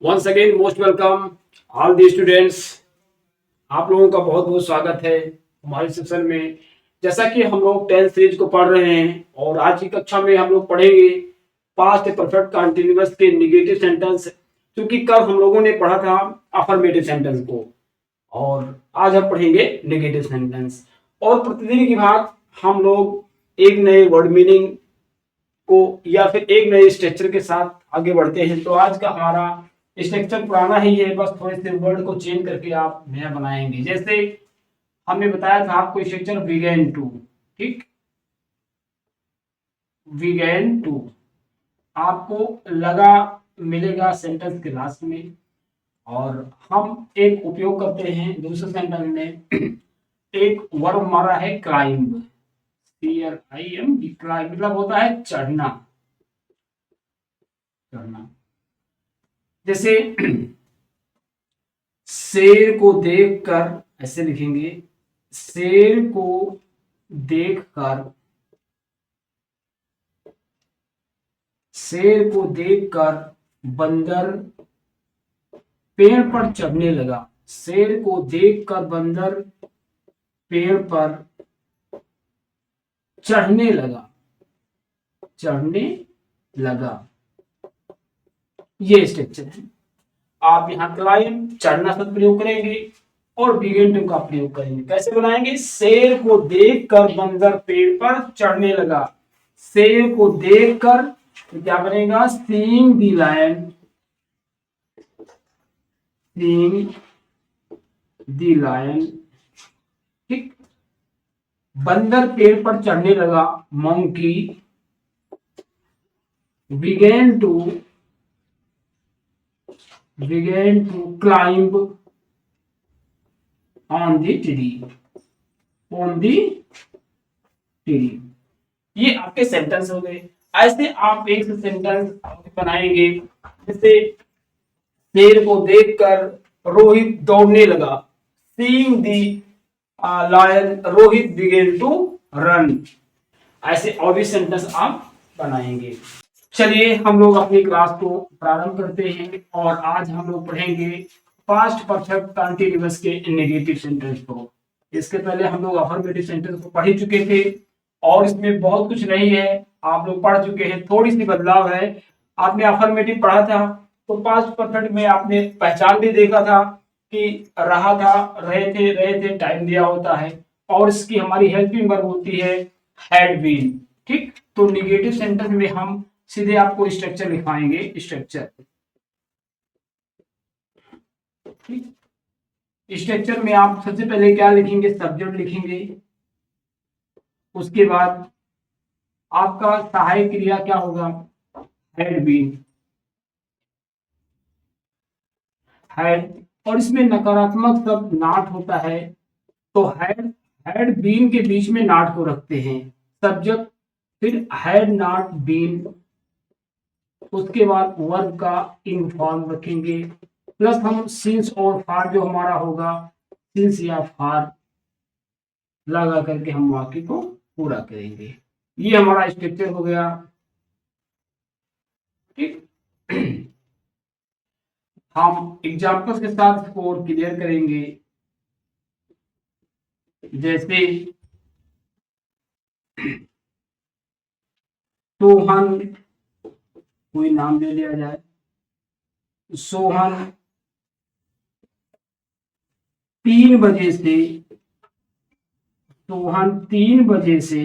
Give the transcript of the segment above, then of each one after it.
Once again most welcome all the students. आप लोगों का बहुत बहुत स्वागत है हमारे सेशन में। जैसा कि हम लोग 10th सीरीज को पढ़ रहे हैं और आज की कक्षा में हम लोग पढ़ेंगे पास्ट परफेक्ट कंटिन्यूअस के नेगेटिव सेंटेंस, क्योंकि कल हम लोगों ने पढ़ा था अफर्मेटिव सेंटेंस को और आज हम पढ़ेंगे नेगेटिव सेंटेंस। और प्रतिदिन की बात हम लोग एक नए वर्ड मीनिंग को या फिर एक नए स्ट्रक्चर के साथ आगे बढ़ते हैं। तो आज का हमारा स्ट्रक्चर पुराना ही है, बस थोड़े से वर्ड को चेंज करके आप नया बनाएंगे। जैसे हमने बताया था आपको स्ट्रक्चर बिगेन टू, ठीक, बिगेन टू आपको लगा मिलेगा सेंटेंस के लास्ट में। और हम एक उपयोग करते हैं दूसरे सेंटेंस में एक वर्ब हमारा है क्लाइंब, CLIMB, क्लाइंब मतलब होता है चढ़ना, चढ़ना। जैसे शेर को देखकर ऐसे लिखेंगे, शेर को देखकर, शेर को देखकर बंदर पेड़ पर चढ़ने लगा। शेर को देखकर बंदर पेड़ पर चढ़ने लगा, चढ़ने लगा। ये स्ट्रक्चर है। आप यहाँ क्लाइंब चढ़ना शब्द प्रयोग करेंगे और बिगिन टू का प्रयोग करेंगे। कैसे बनाएंगे? शेर को देखकर बंदर पेड़ पर चढ़ने लगा। शेर को देखकर तो क्या बनेगा? Seeing the lion, seeing the lion, ठीक। बंदर पेड़ पर चढ़ने लगा, monkey began to climb on the tree, on the tree। ये आपके सेंटेंस हो गए। ऐसे आप एक सेंटेंस बनाएंगे। जैसे शेर को देखकर रोहित दौड़ने लगा, seeing the lion Rohit began to run. ऐसे और भी सेंटेंस आप बनाएंगे। चलिए हम लोग अपनी क्लास को प्रारंभ करते हैं और आज हम लोग पढ़ेंगे पास्ट परफेक्ट कंटीन्यूअस के नेगेटिव सेंटेंस को। इसके पहले हम लोग अफर्मेटिव सेंटेंस को पढ़ ही चुके थे और इसमें बहुत कुछ नहीं है, आप लोग पढ़ चुके हैं। थोड़ी सी बदलाव है। आपने अफर्मेटिव पढ़ा था तो पास्ट परफेक्ट में आपने पहचान भी देखा था कि रहा था, रहे थे टाइम दिया होता है और इसकी हमारी हेल्पिंग वर्ब होती है हैड बीन, ठीक। तो नेगेटिव सेंटेंस में हम सीधे आपको स्ट्रक्चर लिखवाएंगे, स्ट्रक्चर, ठीक। स्ट्रक्चर में आप सबसे पहले क्या लिखेंगे? सब्जेक्ट लिखेंगे। उसके बाद आपका सहायक क्रिया क्या होगा? Had been, had. और इसमें नकारात्मक शब्द नॉट होता है तो हैड बीन के बीच में नॉट को रखते हैं, सब्जेक्ट, फिर हैड नॉट बीन, उसके बाद वर्ब का इन फॉर्म रखेंगे, प्लस हम सिंस और फार जो हमारा होगा, सिंस या फार लगा करके हम वाक्य को पूरा करेंगे। ये हमारा स्ट्रक्चर हो गया, ठीक। हम एग्जांपल्स के साथ इसको और क्लियर करेंगे। जैसे सोहन, कोई नाम ले लिया जाए, सोहन 3 बजे से, सोहन 3 बजे से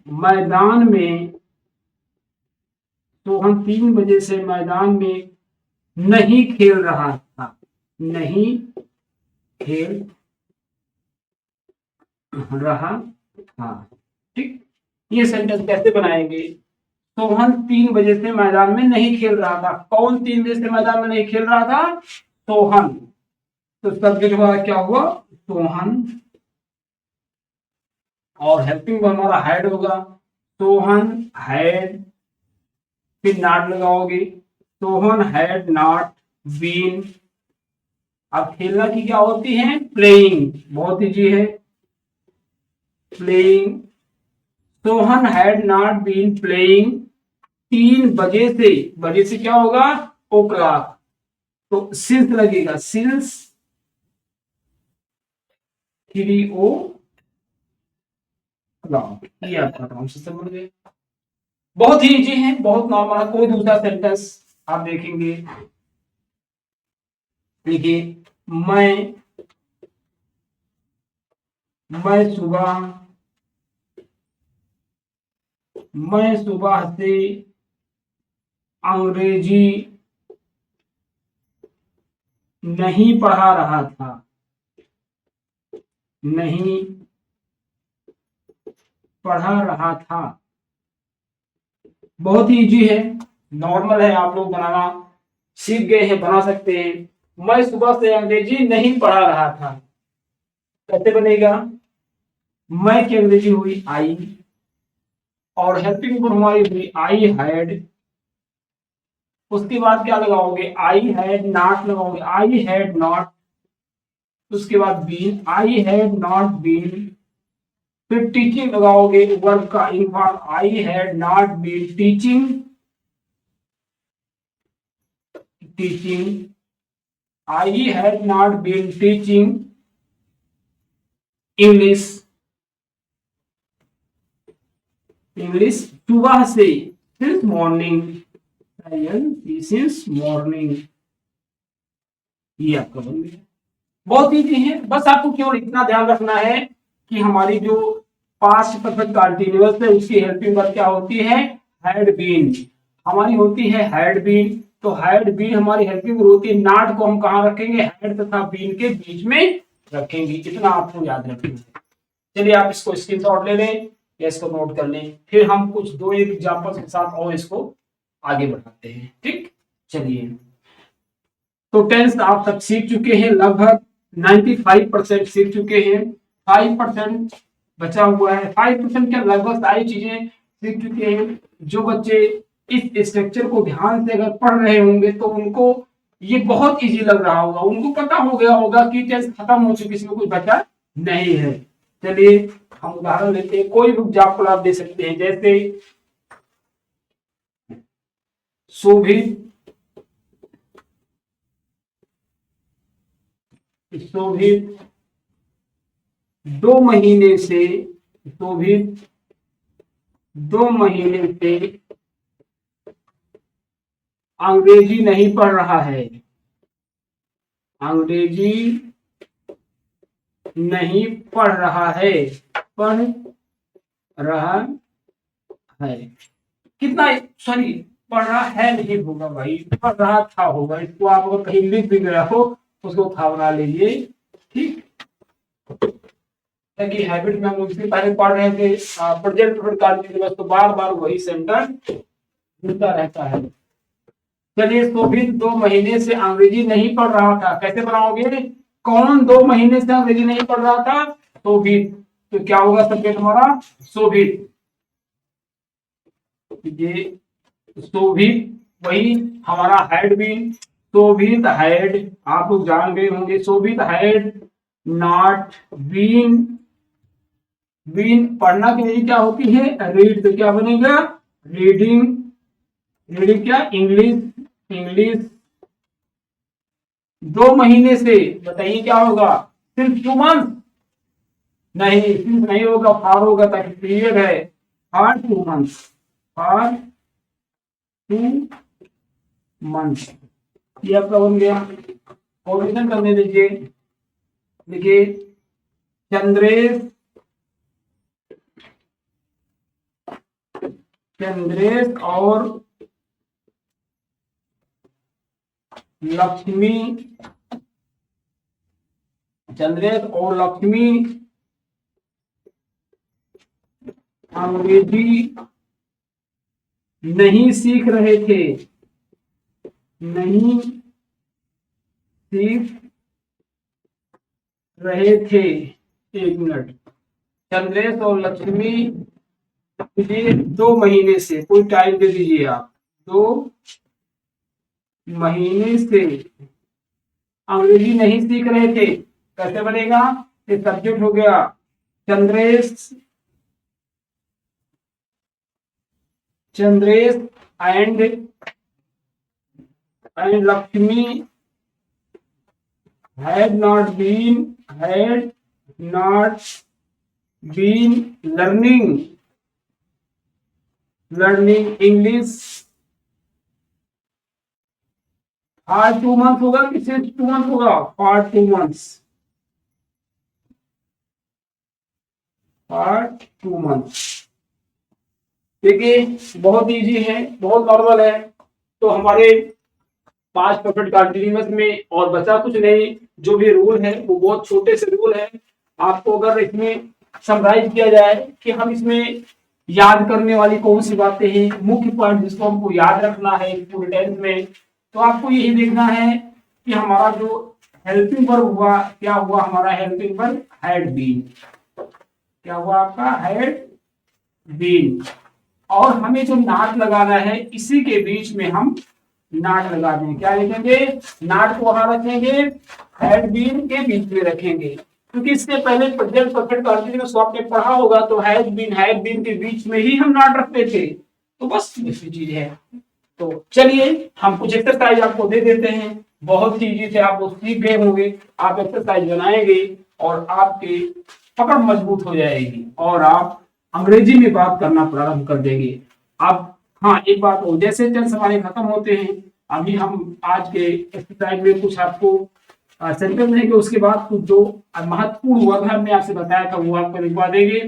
मैदान में, सोहन 3 बजे से मैदान में नहीं खेल रहा था, नहीं खेल रहा था, ठीक। ये सेंटेंस कैसे बनाएंगे? सोहन 3 बजे से मैदान में नहीं खेल रहा था। कौन 3 बजे से मैदान में नहीं खेल रहा था? सोहन। तो सब्जेक्ट हमारा क्या हुआ? सोहन। और हेल्पिंग हमारा हैड होगा, सोहन हैड, फिर नॉट लगाओगे, सोहन हैड नॉट बीन। अब खेलना की क्या होती है? प्लेइंग, बहुत इजी है, playing. Sohan had not been playing 3 बजे से क्या होगा, ओ क्लॉक, तो सिंस लगेगा, सिंस 3 o'clock, ये आपका काम से समझ गए। बहुत ही इजी है, बहुत नॉर्मल है। कोई दूसरा सेंटेंस आप देखेंगे, देखिए, मैं सुबह से अंग्रेजी नहीं पढ़ा रहा था, नहीं पढ़ा रहा था। बहुत ही इजी है, नॉर्मल है, आप लोग बनाना सीख गए हैं, बना सकते हैं। मैं सुबह से अंग्रेजी नहीं पढ़ा रहा था, कैसे बनेगा, मैं की अंग्रेजी हुई आई, और हेल्पिंग वर्ब हमारी हुई आई हैड। उसके बाद क्या लगाओगे, आई हैड नॉट लगाओगे, आई हैड नॉट। उसके बाद been, I had not been. फिर टीचिंग लगाओगे, वर्ब का ing form, I had not been teaching, I had not been teaching English, सुबह से, सिंस मॉर्निंग, सिंस मॉर्निंग, ये आपका बन गया। बहुत ईजी है, बस आपको केवल इतना ध्यान रखना है कि हमारी जो पास्ट परफेक्ट कंटीन्यूअस है उसकी हेल्पिंग वर्ब क्या होती है, हैड बीन, हमारी होती है हैड बीन। तो हैड बीन हमारी हेल्पिंग वर्ब होती है, नॉट को हम कहां रखेंगे, हैड तथा बीन के बीच में रखेंगे, इतना आपको याद रखेंगे। चलिए आप इसको स्क्रीनशॉट ले लें या इसको नोट कर लें, फिर हम कुछ 2 एग्जांपल्स के साथ और इसको आगे बढ़ाते हैं, ठीक। चलिए, तो टेंस आप सब सीख चुके हैं, लगभग 95% सीख चुके हैं, 5% बचा हुआ है। 5% क्या, लगभग सारी चीजें सीख चुके हैं। जो बच्चे इस स्ट्रक्चर को ध्यान से अगर पढ़ रहे होंगे तो उनको ये बहुत इजी लग रहा होगा, उनको पता हो गया होगा कि टेंस खत्म हो चुकी, इसमें कुछ बचा नहीं है। चलिए हम उदाहरण लेते हैं, कोई भी एग्जाम्पल आप दे सकते हैं, जैसे शोभित, शोभित 2 महीने से, शोभित 2 महीने से अंग्रेजी नहीं पढ़ रहा है, अंग्रेजी नहीं पढ़ रहा है, पढ़ रहा है, कितना, सॉरी पढ़ रहा है नहीं होगा भाई, पढ़ रहा था होगा, इसको आप अगर कहीं लिख भी गया हो उसको था बना लीजिए, ठीक। कि हैबिट में हम इससे पहले पढ़ रहे थे प्रेजेंट परफेक्ट कंटीन्यूअस, तो बार बार वही सेंटेंस मिलता रहता है। चलिए, शोभित 2 महीने से अंग्रेजी नहीं पढ़ रहा था, कैसे बनाओगे, कौन 2 महीने से अंग्रेजी नहीं पढ़ रहा था, शोभित, तो क्या होगा सब्जेक्ट हमारा शोभित, ये शोभित वही हमारा हैड बीन, शोभित हैड, आप लोग जान गए होंगे, शोभित हैड नॉट बीन, बीन पढ़ना के लिए क्या होती है, रीड, तो क्या बनेगा, रीडिंग, रीडिंग क्या, इंग्लिश, इंग्लिश 2 महीने से, बताइए क्या होगा, सिर्फ 2 मंथ, नहीं सिर्फ नहीं होगा, फॉर होगा, ताकि पीरियड है, फॉर 2 मंथ, फॉर 2 मंथ, ये आपका बन गया। कोरिलेशन करने दीजिए, देखिए चंद्रेश, चंद्रेश और लक्ष्मी, चंद्रेश और लक्ष्मी अंग्रेजी नहीं सीख रहे थे, नहीं सीख रहे थे, 1 मिनट, चंद्रेश और लक्ष्मी ये 2 महीने से, कोई टाइम दे दीजिए आप, 2 महीने से अंग्रेजी नहीं सीख रहे थे, कैसे बनेगा, ये सब्जेक्ट हो गया Chandresh, Chandresh and Lakshmi had not been learning English for 2 months होगा कि सिर्फ 2 मंथ होगा? for 2 months। देखिए बहुत इजी है, बहुत नॉर्मल है। तो हमारे 5 परफेक्ट कंटीन्यूअस में और बचा कुछ नहीं, जो भी रूल है वो बहुत छोटे से रूल है। आपको अगर इसमें समराइज किया जाए कि हम इसमें याद करने वाली कौन सी बातें हैं, मुख्य पॉइंट जिसको हमको याद रखना है पूरे टेंस में, तो आपको यही देखना है कि हमारा जो हेल्पिंग वर्ब हुआ, क्या हुआ हमारा हेल्पिंग वर्ब? Had been. क्या हुआ आपका? Had been. और हमें जो नॉट लगाना है इसी के बीच में हम नॉट लगा देंगे। क्या लिखेंगे? नॉट को वहां रखेंगे, हैड बीन के बीच में रखेंगे, क्योंकि इसके पहले प्रेजेंट परफेक्ट कंटीन्यूअस आपने पढ़ा होगा तो हैड बीन के बीच में ही हम नॉट रखते थे। तो बस यही चीज है। तो चलिए हम कुछ एक्सरसाइज आपको दे देते हैं, बहुत सी चीजें आप वो सीख गए होंगे। आप एक्सरसाइज बनाएंगे और आपकी पकड़ मजबूत हो जाएगी और आप अंग्रेजी में बात करना प्रारंभ कर देंगे। अब हाँ एक बात और, जैसे टेंस हमारे खत्म होते हैं, अभी हम आज के एक्सरसाइज में कुछ आपको सेंटेंस देंगे, उसके बाद कुछ जो महत्वपूर्ण वर्ड हमने आपसे बताया था वो आपको लिखवा देंगे।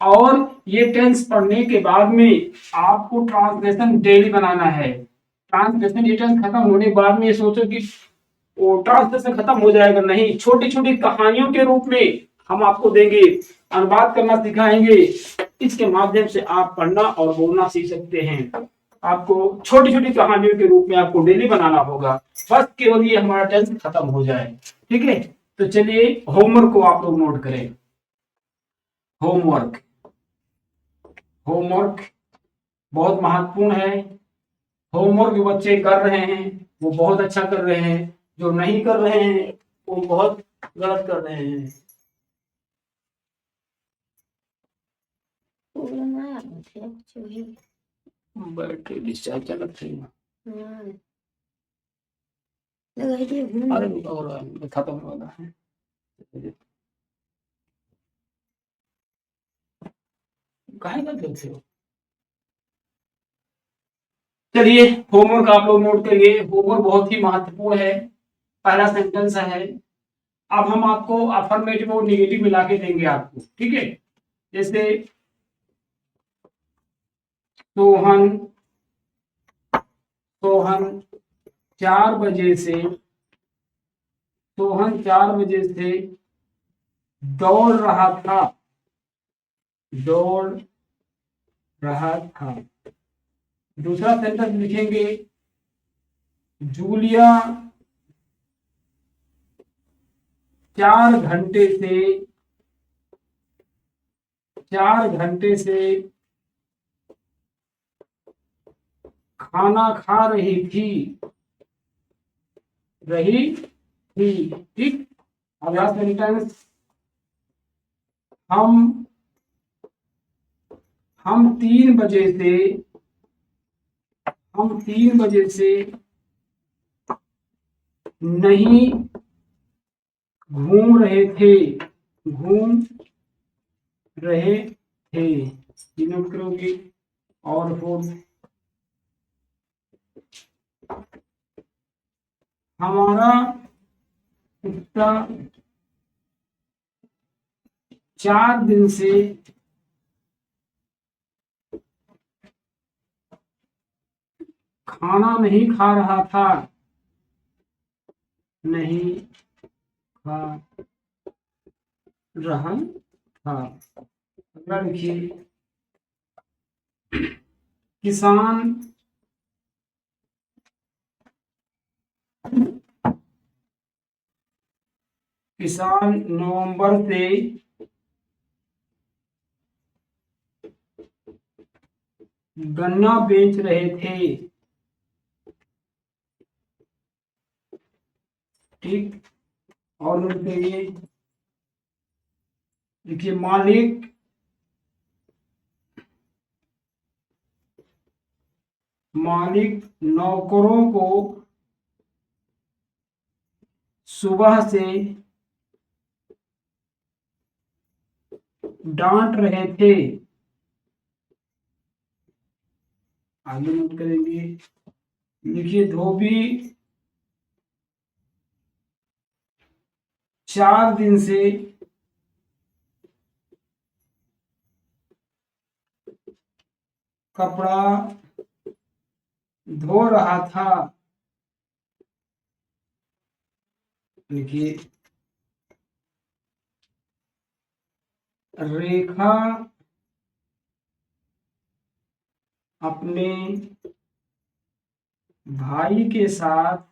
और ये टेंस पढ़ने के बाद में आपको ट्रांसलेशन डेली बनाना है। ट्रांसलेशन ये टेंस खत्म होने के बाद में ये सोचो कि वो ट्रांसलेशन खत्म हो जाएगा, नहीं, छोटी छोटी कहानियों के रूप में हम आपको देंगे, अनुवाद करना सिखाएंगे। इसके माध्यम से आप पढ़ना और बोलना सीख सकते हैं। आपको छोटी छोटी कहानियों के रूप में आपको डेली बनाना होगा, बस केवल ये हमारा टेंस खत्म हो जाए। ठीक है, तो चलिए होमवर्क को आप लोग नोट करें। होमवर्क होमवर्क बहुत महत्वपूर्ण है। होमवर्क जो बच्चे कर रहे हैं वो बहुत अच्छा कर रहे हैं, जो नहीं कर रहे हैं वो बहुत गलत कर रहे हैं। बैटरी डिस्चार्ज चल रही है। अरे रुका हो रहा है, खत्म वाला है। काहे का चलते हो? चलिए होमवर्क आप लोग नोट करिए। होमवर्क बहुत ही महत्वपूर्ण है। पहला सेंटेंस है, अब हम आपको अफर्मेटिव और निगेटिव मिला के देंगे आपको। ठीक है, जैसे सोहन सोहन 4 बजे से दौड़ रहा था दौड़ रहा था। दूसरा सेंटेंस लिखेंगे, जूलिया 4 घंटे से खाना खा रही थी। ठीक, अगला सेंटेंस, हम 3 बजे से नहीं घूम रहे थे ये नोट करोगे। और वो हमारा कुत्ता 4 दिन से खाना नहीं खा रहा था। अगला लिखिए, किसान नवंबर से गन्ना बेच रहे थे। ठीक, और नोट करिए, देखिए मालिक नौकरों को सुबह से डांट रहे थे। आगे नोट करेंगे, लिखिए धोबी 4 दिन से कपड़ा धो रहा था। लिखिए रेखा अपने भाई के साथ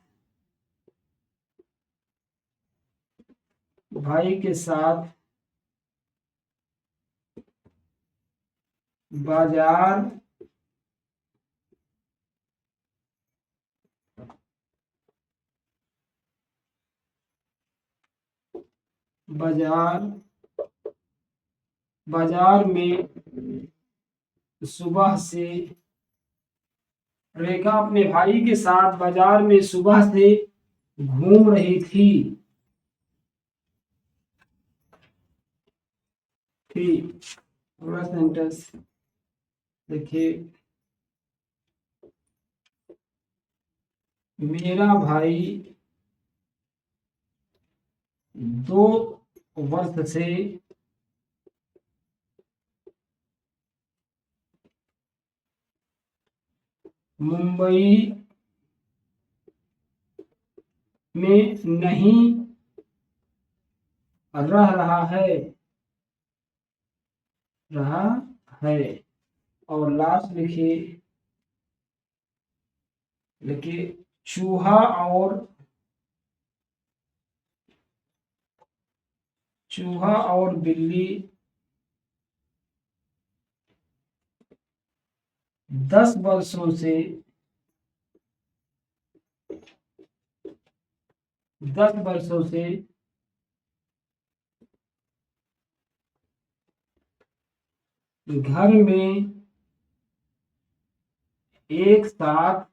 बाजार में सुबह से रेखा अपने भाई के साथ बाजार में सुबह से घूम रही थी। अगला सेंटेंस देखिए, मेरा भाई 2 वर्ष से मुंबई में नहीं रह रहा है। और लास्ट लिखिए चूहा और बिल्ली 10 वर्षों से घर में एक साथ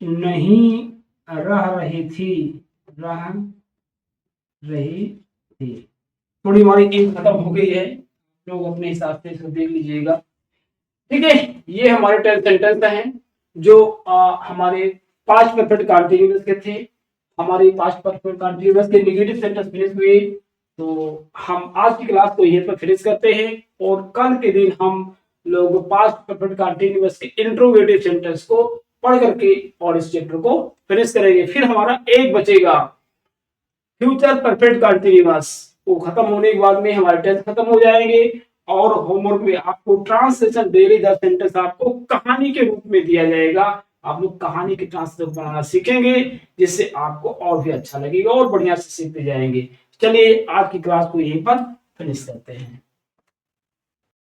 नहीं रह रही थी। थोड़ी हमारी गेम खत्म हो गई है, लोग अपने हिसाब से इसको देख लीजिएगा। ठीक है, ये हमारे 10 सेंटेंस हैं जो हमारे 5 परफेक्ट कंटीन्यूअस के थे। हमारे 5 परफेक्ट कंटीन्यूअस के नेगेटिव सेंटेंस फिनिश हुए। तो हम आज की क्लास को यहीं पर फिनिश करते हैं और कल के दिन हम लोग 5 परफेक्ट कंटीन्यूअस के इंट्रोगेटिव सेंटेंस को पढ़ करके और इस चैप्टर को फिनिश करेंगे। फिर हमारा एक बचेगा फ्यूचर परफेक्ट कंटीन्यूअस, वो खत्म होने के बाद में हमारे टेस्ट खत्म हो जाएंगे और होमवर्क में आपको ट्रांसलेशन डेली 10 सेंटेंस आपको कहानी के रूप में दिया जाएगा। आप लोग कहानी की ट्रांसलेशन बनाना सीखेंगे जिससे आपको और भी अच्छा लगेगा और बढ़िया से सीखते जाएंगे। चलिए आज की क्लास को यहीं पर फिनिश करते हैं।